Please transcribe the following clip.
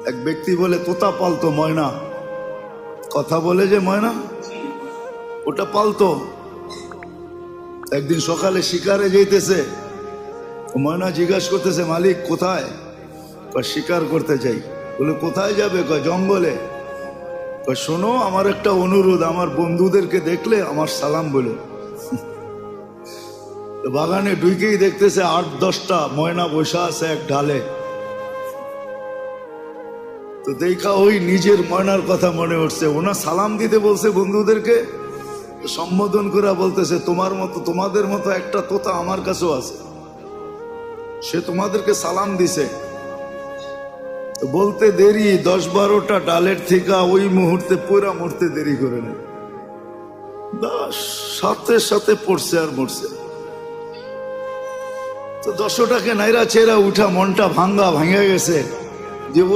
এক ব্যক্তি বলে তোতা পালতো ময়না, কথা বলে যে ময়না, ওটা পালতো। একদিন সকালে শিকারে যেতেছে, ময়না জিজ্ঞাসা করতেছে মালিক কোথায়? শিকার করতে চাই। বলে কোথায় যাবে? জঙ্গলে। শোনো আমার একটা অনুরোধ, আমার বন্ধুদেরকে দেখলে আমার সালাম বলো। বাগানে ঢুকেই দেখতেছে 8-10টা ময়না বসা আছে এক ঢালে। তো দেখা ওই নিজের ময়নার কথা মনে উঠছে, ওনা সালাম দিতে বলছে বন্ধুদেরকে, সম্বোধন করে বলতেছে তোমার মতো, তোমাদের মতো একটা তোতা আমার কাছেও আছে, সে তোমাদেরকে সালাম দিছে। বলতে দেরি 10-12টা ডালের থেকে ওই মুহূর্তে পুরা মরতে দেরি করে নেই, সাথে সাথে পড়ছে আর মরছে। তো 10টাকে নাইরা চেরা উঠা, মনটা ভাঙ্গা গেছে যে